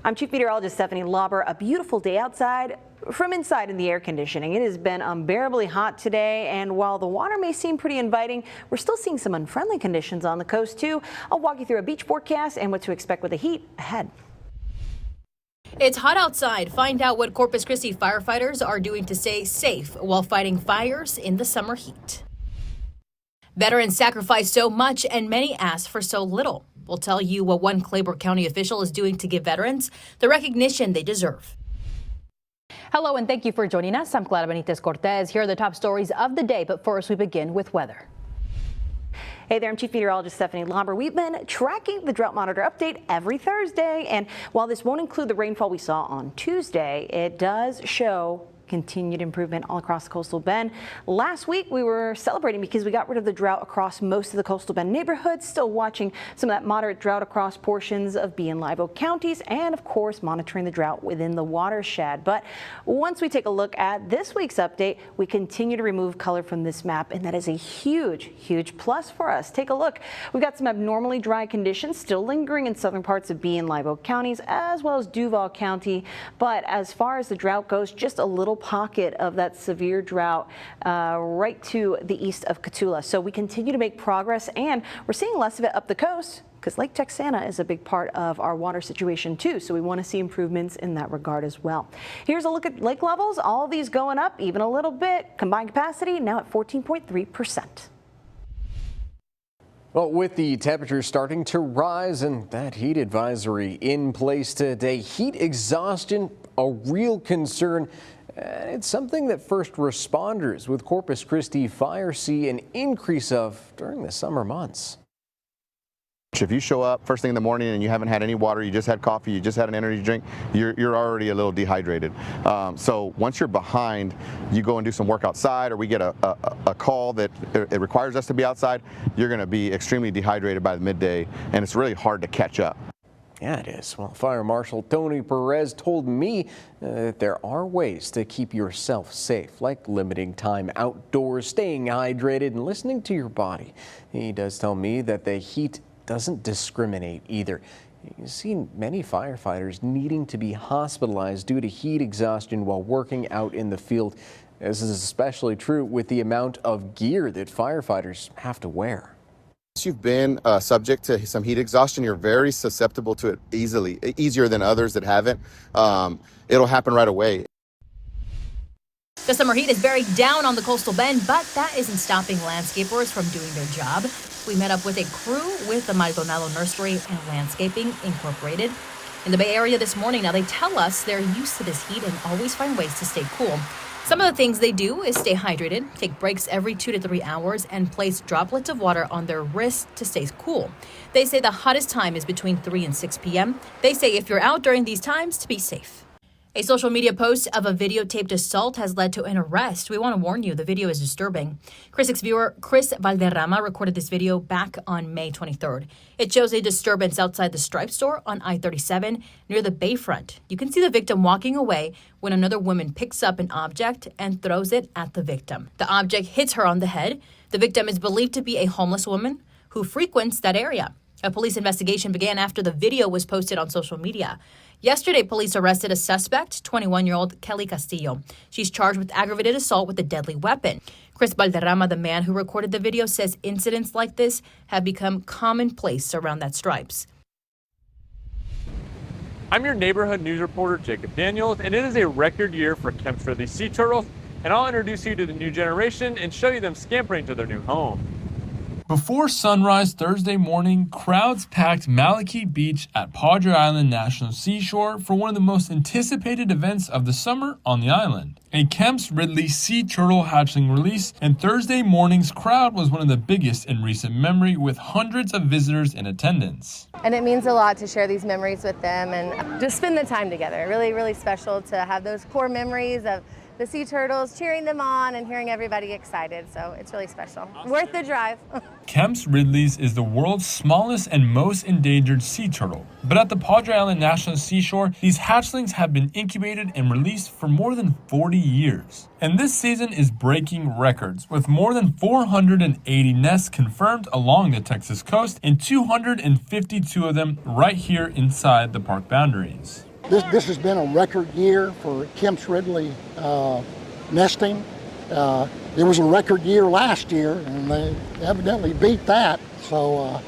I'm Chief Meteorologist Stephanie Lauber. A beautiful day outside from inside in the air conditioning. It has been unbearably hot today, and while the water may seem pretty inviting, we're still seeing some unfriendly conditions on the coast too. I'll walk you through a beach forecast and what to expect with the heat ahead. It's hot outside. Find out what Corpus Christi firefighters are doing to stay safe while fighting fires in the summer heat. Veterans sacrifice so much and many ask for so little. We'll tell you what one Claiborne County official is doing to give veterans the recognition they deserve. Hello and thank you for joining us. I'm Clara Benitez Cortez. Here are the top stories of the day, but first we begin with weather. Hey there, I'm Chief Meteorologist Stephanie Lauber. We've been tracking the Drought Monitor update every Thursday, and while this won't include the rainfall we saw on Tuesday, it does show continued improvement all across the coastal bend. Last week we were celebrating because we got rid of the drought across most of the coastal bend neighborhoods, still watching some of that moderate drought across portions of Bee and Live Oak counties, and of course monitoring the drought within the watershed. But once we take a look at this week's update, we continue to remove color from this map, and that is a huge plus for us. Take a look. We've got some abnormally dry conditions still lingering in southern parts of Bee and Live Oak counties, as well as Duval County. But as far as the drought goes, just a little pocket of that severe drought right to the east of Cotulla. So we continue to make progress, and we're seeing less of it up the coast because Lake Texana is a big part of our water situation too. So we want to see improvements in that regard as well. Here's a look at lake levels. All of these going up even a little bit. Combined capacity now at 14.3%. Well, with the temperatures starting to rise and that heat advisory in place today, heat exhaustion a real concern. It's something that first responders with Corpus Christi Fire see an increase of during the summer months. If you show up first thing in the morning and you haven't had any water, you just had coffee, you just had an energy drink, you're already a little dehydrated. So once you're behind, you go and do some work outside, or we get a call that it requires us to be outside, you're going to be extremely dehydrated by the midday, and it's really hard to catch up. Yeah, it is. Well, Fire Marshal Tony Perez told me that there are ways to keep yourself safe, like limiting time outdoors, staying hydrated, and listening to your body. He does tell me that the heat doesn't discriminate either. You've seen many firefighters needing to be hospitalized due to heat exhaustion while working out in the field. This is especially true with the amount of gear that firefighters have to wear. If you've been subject to some heat exhaustion, you're very susceptible to it easier than others that haven't. It'll happen right away. The summer heat is bearing down on the coastal bend, but that isn't stopping landscapers from doing their job. We met up with a crew with the Maldonado Nursery and Landscaping Incorporated in the Bay Area this morning. Now, they tell us they're used to this heat and always find ways to stay cool. Some of the things they do is stay hydrated, take breaks every 2 to 3 hours, and place droplets of water on their wrists to stay cool. They say the hottest time is between 3 and 6 p.m. They say if you're out during these times, to be safe. A social media post of a videotaped assault has led to an arrest. We want to warn you, the video is disturbing. Chris 6 viewer Chris Valderrama recorded this video back on May 23rd. It shows a disturbance outside the Stripe store on I-37 near the Bayfront. You can see the victim walking away when another woman picks up an object and throws it at the victim. The object hits her on the head. The victim is believed to be a homeless woman who frequents that area. A police investigation began after the video was posted on social media. Yesterday, police arrested a suspect, 21-year-old Kelly Castillo. She's charged with aggravated assault with a deadly weapon. Chris Valderrama, the man who recorded the video, says incidents like this have become commonplace around that Stripes. I'm your neighborhood news reporter, Jacob Daniels, and it is a record year for Kemp's Ridley sea turtles, and I'll introduce you to the new generation and show you them scampering to their new home. Before sunrise Thursday morning, crowds packed Malachite Beach at Padre Island National Seashore for one of the most anticipated events of the summer on the island. A Kemp's Ridley sea turtle hatchling release, and Thursday morning's crowd was one of the biggest in recent memory, with hundreds of visitors in attendance. And it means a lot to share these memories with them and just spend the time together. Really special to have those core memories of the sea turtles, cheering them on and hearing everybody excited. So it's really special. Worth the drive. Kemp's Ridley's is the world's smallest and most endangered sea turtle. But at the Padre Island National Seashore, these hatchlings have been incubated and released for more than 40 years. And this season is breaking records, with more than 480 nests confirmed along the Texas coast and 252 of them right here inside the park boundaries. This has been a record year for Kemp's Ridley nesting. It was a record year last year, and they evidently beat that. So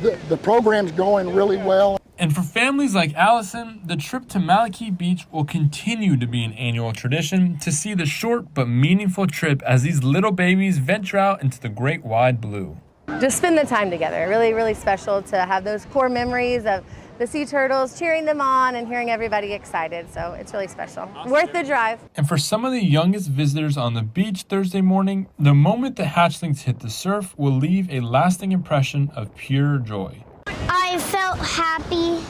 the program's going really well. And for families like Allison, the trip to Malakee Beach will continue to be an annual tradition to see the short but meaningful trip as these little babies venture out into the great wide blue. Just spend the time together. Really, really special to have those core memories of the sea turtles, cheering them on and hearing everybody excited. So it's really special. Worth the drive. And for some of the youngest visitors on the beach Thursday morning, the moment the hatchlings hit the surf will leave a lasting impression of pure joy. I felt happy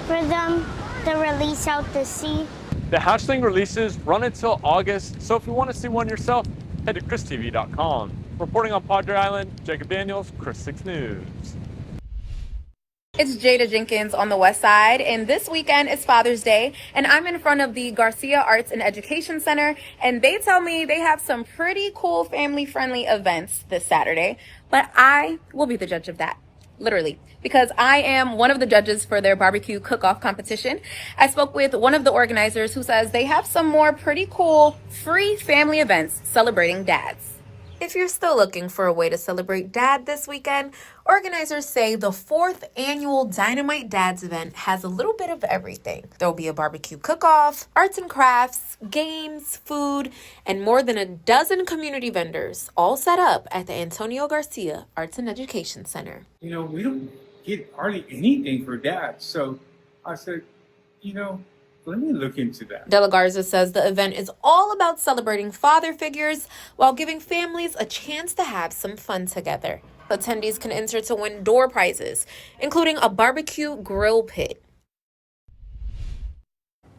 for them to release out to sea. The hatchling releases run until August, so if you want to see one yourself, head to ChrisTV.com. Reporting on Padre Island, Jacob Daniels, Chris 6 News. It's Jada Jenkins on the west side, and this weekend is Father's Day, and I'm in front of the Garcia Arts and Education Center, and they tell me they have some pretty cool family-friendly events this Saturday, but I will be the judge of that. Literally, because I am one of the judges for their barbecue cook-off competition. I spoke with one of the organizers who says they have some more pretty cool free family events celebrating dads. If you're still looking for a way to celebrate Dad this weekend, organizers say the 4th annual Dynamite Dads event has a little bit of everything. There'll be a barbecue cook-off, arts and crafts, games, food, and more than a dozen community vendors all set up at the Antonio Garcia Arts and Education Center. We don't get hardly anything for dads, so I said, let me look into that. De La Garza says the event is all about celebrating father figures while giving families a chance to have some fun together. Attendees can enter to win door prizes, including a barbecue grill pit.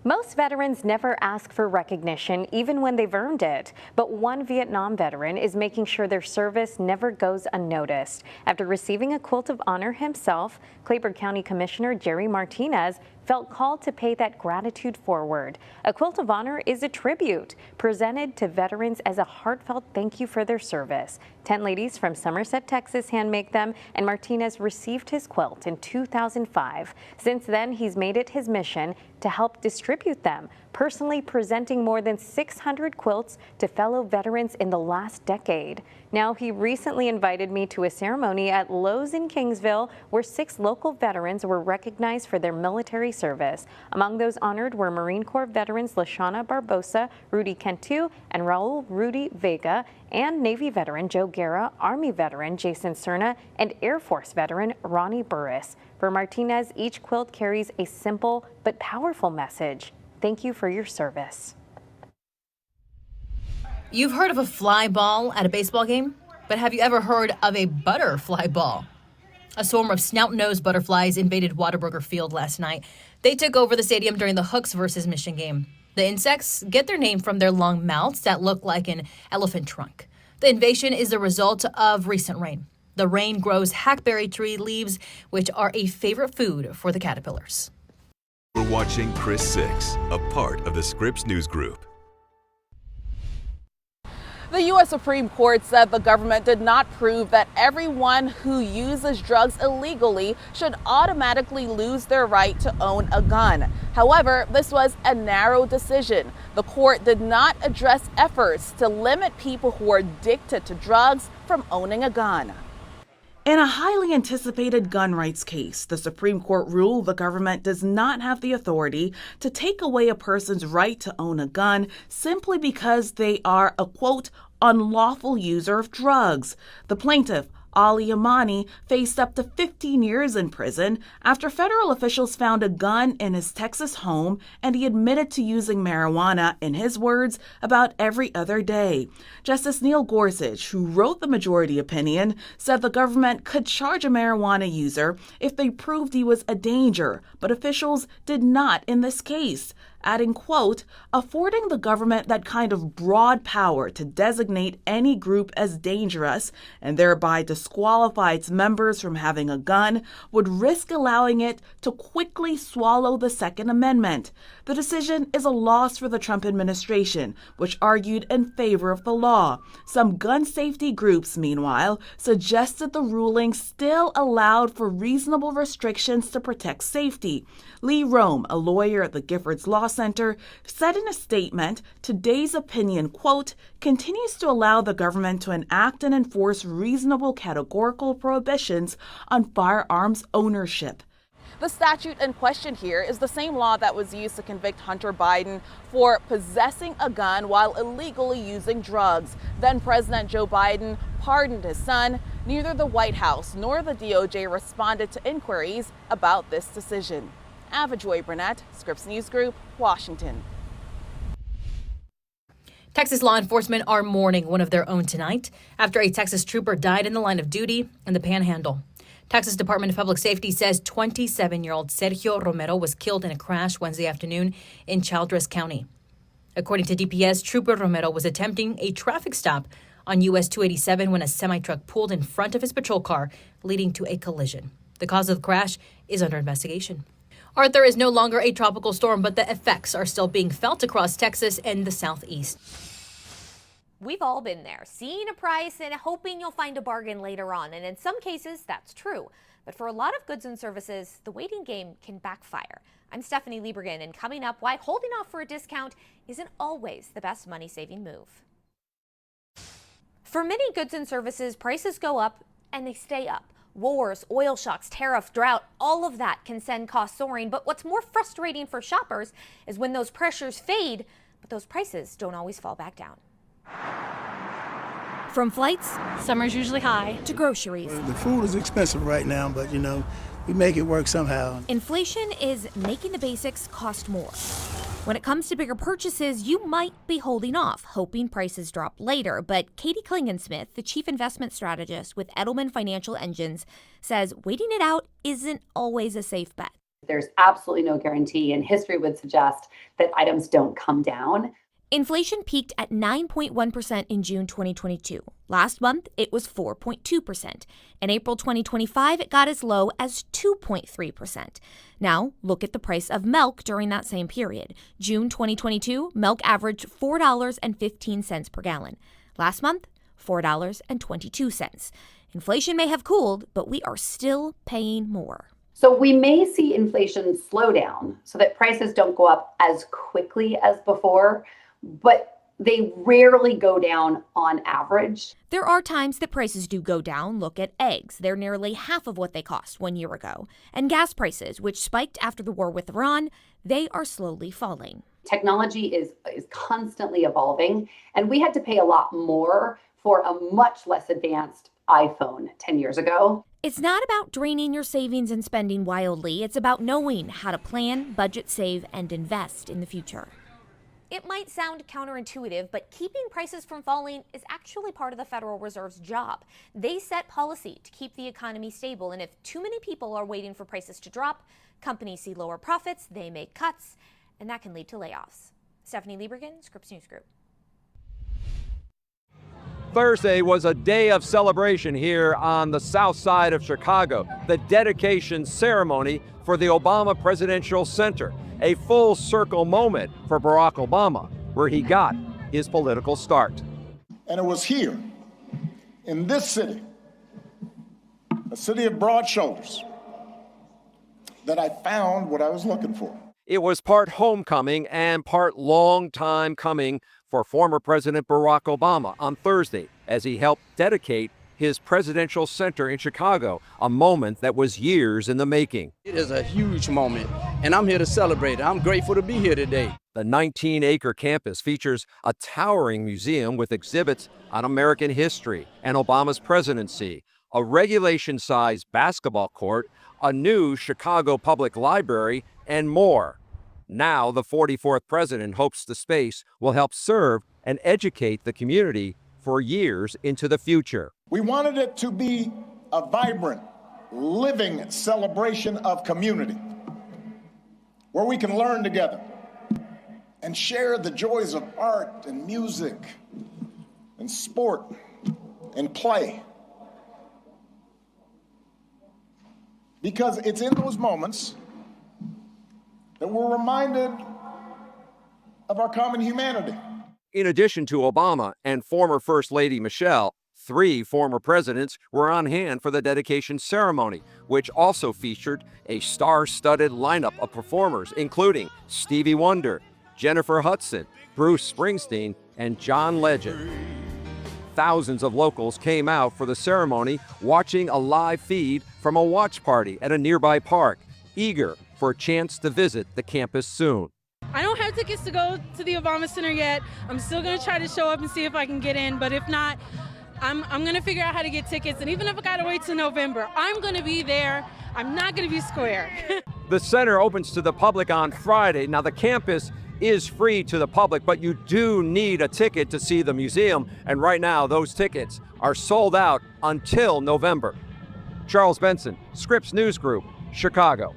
Most veterans never ask for recognition, even when they've earned it. But one Vietnam veteran is making sure their service never goes unnoticed. After receiving a quilt of honor himself, Clayburgh County Commissioner Jerry Martinez felt called to pay that gratitude forward. A quilt of honor is a tribute presented to veterans as a heartfelt thank you for their service. 10 ladies from Somerset, Texas handmake them, and Martinez received his quilt in 2005. Since then, he's made it his mission to help distribute them, personally presenting more than 600 quilts to fellow veterans in the last decade. Now, he recently invited me to a ceremony at Lowe's in Kingsville, where 6 local veterans were recognized for their military service. Among those honored were Marine Corps veterans Lashana Barbosa, Rudy Cantu, and Raul Rudy Vega, and Navy veteran Joe Guerra, Army veteran Jason Cerna, and Air Force veteran Ronnie Burris. For Martinez, each quilt carries a simple but powerful message. Thank you for your service. You've heard of a fly ball at a baseball game, but have you ever heard of a butterfly ball? A swarm of snout-nosed butterflies invaded Whataburger Field last night. They took over the stadium during the Hooks versus Mission game. The insects get their name from their long mouths that look like an elephant trunk. The invasion is the result of recent rain. The rain grows hackberry tree leaves, which are a favorite food for the caterpillars. We're watching Chris 6, a part of the Scripps News Group. The U.S. Supreme Court said the government did not prove that everyone who uses drugs illegally should automatically lose their right to own a gun. However, this was a narrow decision. The court did not address efforts to limit people who are addicted to drugs from owning a gun. In a highly anticipated gun rights case, the Supreme Court ruled the government does not have the authority to take away a person's right to own a gun simply because they are a, quote, unlawful user of drugs. The plaintiff, Ali Amani, faced up to 15 years in prison after federal officials found a gun in his Texas home and he admitted to using marijuana, in his words, about every other day. Justice Neil Gorsuch, who wrote the majority opinion, said the government could charge a marijuana user if they proved he was a danger, but officials did not in this case. adding, quote, affording the government that kind of broad power to designate any group as dangerous and thereby disqualify its members from having a gun would risk allowing it to quickly swallow the Second Amendment. The decision is a loss for the Trump administration, which argued in favor of the law. Some gun safety groups, meanwhile, suggested the ruling still allowed for reasonable restrictions to protect safety. Lee Rome, a lawyer at the Giffords Law Center, said in a statement, today's opinion, quote, continues to allow the government to enact and enforce reasonable categorical prohibitions on firearms ownership. The statute in question here is the same law that was used to convict Hunter Biden for possessing a gun while illegally using drugs. Then President Joe Biden pardoned his son. Neither the White House nor the DOJ responded to inquiries about this decision. Ava Joy Burnett, Scripps News Group, Washington. Texas law enforcement are mourning one of their own tonight after a Texas trooper died in the line of duty in the Panhandle. Texas Department of Public Safety says 27-year-old Sergio Romero was killed in a crash Wednesday afternoon in Childress County. According to DPS, Trooper Romero was attempting a traffic stop on US 287 when a semi-truck pulled in front of his patrol car, leading to a collision. The cause of the crash is under investigation. Arthur is no longer a tropical storm, but the effects are still being felt across Texas and the southeast. We've all been there, seeing a price and hoping you'll find a bargain later on. And in some cases, that's true. But for a lot of goods and services, the waiting game can backfire. I'm Stephanie Liebergen, and coming up, why holding off for a discount isn't always the best money-saving move. For many goods and services, prices go up and they stay up. Wars, oil shocks, tariff, drought, all of that can send costs soaring. But what's more frustrating for shoppers is when those pressures fade, but those prices don't always fall back down. From flights, summer's usually high, to groceries. The food is expensive right now, but we make it work somehow. Inflation is making the basics cost more. When it comes to bigger purchases, you might be holding off, hoping prices drop later. But Katie Klingensmith, the chief investment strategist with Edelman Financial Engines, says waiting it out isn't always a safe bet. There's absolutely no guarantee, and history would suggest that items don't come down. Inflation peaked at 9.1% in June 2022. Last month, it was 4.2%. In April 2025, it got as low as 2.3%. Now, look at the price of milk during that same period. June 2022, milk averaged $4.15 per gallon. Last month, $4.22. Inflation may have cooled, but we are still paying more. So we may see inflation slow down so that prices don't go up as quickly as before, but they rarely go down on average. There are times that prices do go down. Look at eggs. They're nearly half of what they cost 1 year ago. And gas prices, which spiked after the war with Iran, they are slowly falling. Technology is constantly evolving, and we had to pay a lot more for a much less advanced iPhone 10 years ago. It's not about draining your savings and spending wildly. It's about knowing how to plan, budget, save, and invest in the future. It might sound counterintuitive, but keeping prices from falling is actually part of the Federal Reserve's job. They set policy to keep the economy stable, and if too many people are waiting for prices to drop, companies see lower profits, they make cuts, and that can lead to layoffs. Stephanie Liebergen, Scripps News Group. Thursday was a day of celebration here on the south side of Chicago, the dedication ceremony for the Obama Presidential Center, a full circle moment for Barack Obama, where he got his political start. And it was here, in this city, a city of broad shoulders, that I found what I was looking for. It was part homecoming and part long time coming for former President Barack Obama on Thursday as he helped dedicate his presidential center in Chicago, a moment that was years in the making. It is a huge moment, and I'm here to celebrate it. I'm grateful to be here today. The 19-acre campus features a towering museum with exhibits on American history and Obama's presidency, a regulation-sized basketball court, a new Chicago Public Library, and more. Now, the 44th president hopes the space will help serve and educate the community for years into the future. We wanted it to be a vibrant, living celebration of community, where we can learn together, and share the joys of art and music and sport and play. Because it's in those moments that we're reminded of our common humanity. In addition to Obama and former First Lady Michelle, 3 former presidents were on hand for the dedication ceremony, which also featured a star-studded lineup of performers, including Stevie Wonder, Jennifer Hudson, Bruce Springsteen, and John Legend. Thousands of locals came out for the ceremony, watching a live feed from a watch party at a nearby park, eager for a chance to visit the campus soon. I don't have tickets to go to the Obama Center yet. I'm still going to try to show up and see if I can get in, but if not, I'm going to figure out how to get tickets, and even if I got to wait till November, I'm going to be there. I'm not going to be square. The center opens to the public on Friday. Now, the campus is free to the public, but you do need a ticket to see the museum, and right now those tickets are sold out until November. Charles Benson, Scripps News Group, Chicago.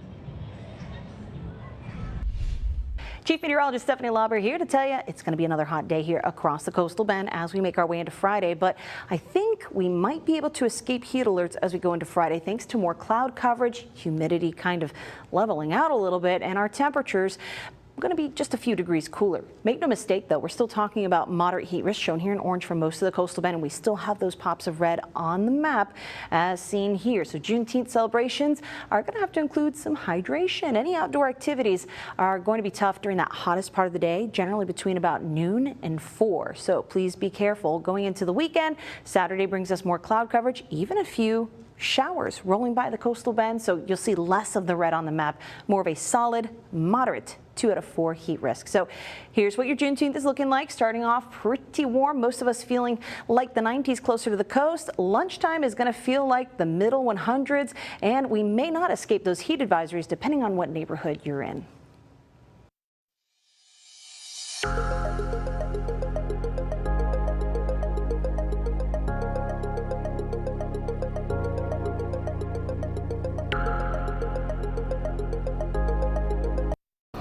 Chief Meteorologist Stephanie Lauber here to tell you it's going to be another hot day here across the coastal bend as we make our way into Friday, but I think we might be able to escape heat alerts as we go into Friday thanks to more cloud coverage, humidity kind of leveling out a little bit, and our temperatures going to be just a few degrees cooler. Make no mistake though, we're still talking about moderate heat risk shown here in orange for most of the coastal bend, and we still have those pops of red on the map as seen here. So Juneteenth celebrations are going to have to include some hydration. Any outdoor activities are going to be tough during that hottest part of the day, generally between about noon and 4. So please be careful going into the weekend. Saturday brings us more cloud coverage, even a few showers rolling by the coastal bend, so you'll see less of the red on the map, more of a solid, moderate 2 out of 4 heat risk. So here's what your Juneteenth is looking like. Starting off pretty warm, most of us feeling like the 90s closer to the coast. Lunchtime is going to feel like the middle 100s, and we may not escape those heat advisories depending on what neighborhood you're in.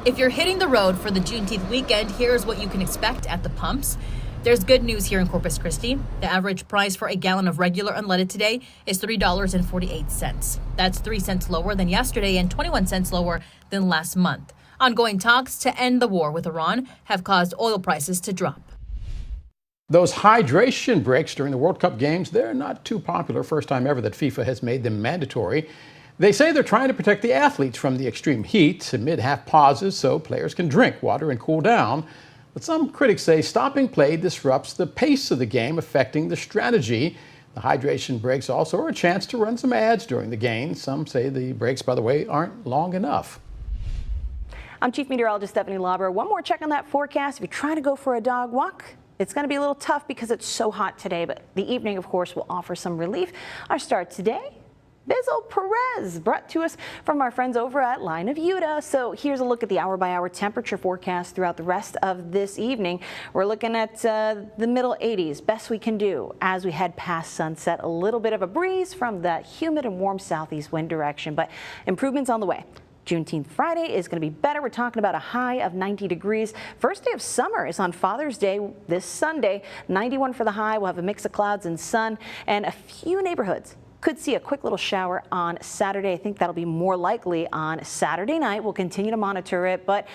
If you're hitting the road for the Juneteenth weekend, here's what you can expect at the pumps. There's good news here in Corpus Christi. The average price for a gallon of regular unleaded today is $3.48. That's 3 cents lower than yesterday and 21 cents lower than last month. Ongoing talks to end the war with Iran have caused oil prices to drop. Those hydration breaks during the World Cup games, they're not too popular. First time ever that FIFA has made them mandatory. They say they're trying to protect the athletes from the extreme heat amid half pauses so players can drink water and cool down. But some critics say stopping play disrupts the pace of the game, affecting the strategy. The hydration breaks also are a chance to run some ads during the game. Some say the breaks, by the way, aren't long enough. I'm Chief Meteorologist Stephanie Lauber. One more check on that forecast. If you're trying to go for a dog walk, it's going to be a little tough because it's so hot today, but the evening, of course, will offer some relief. Our start today, Bizzle Perez, brought to us from our friends over at Line of Utah. So here's a look at the hour-by-hour temperature forecast throughout the rest of this evening. We're looking at the middle 80s, best we can do as we head past sunset. A little bit of a breeze from the humid and warm southeast wind direction, but improvements on the way. Juneteenth Friday is going to be better. We're talking about a high of 90 degrees. First day of summer is on Father's Day this Sunday. 91 for the high. We'll have a mix of clouds and sun, and a few neighborhoods could see a quick little shower on Saturday. I think that'll be more likely on Saturday night. We'll continue to monitor it, but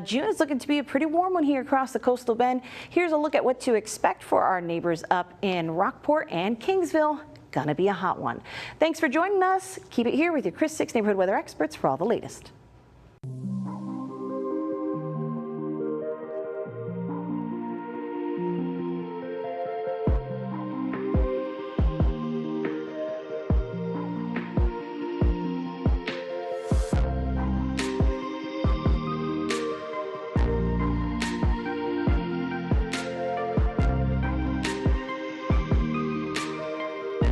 June is looking to be a pretty warm one here across the coastal bend. Here's a look at what to expect for our neighbors up in Rockport and Kingsville. Gonna be a hot one. Thanks for joining us. Keep it here with your Chris 6 neighborhood weather experts for all the latest.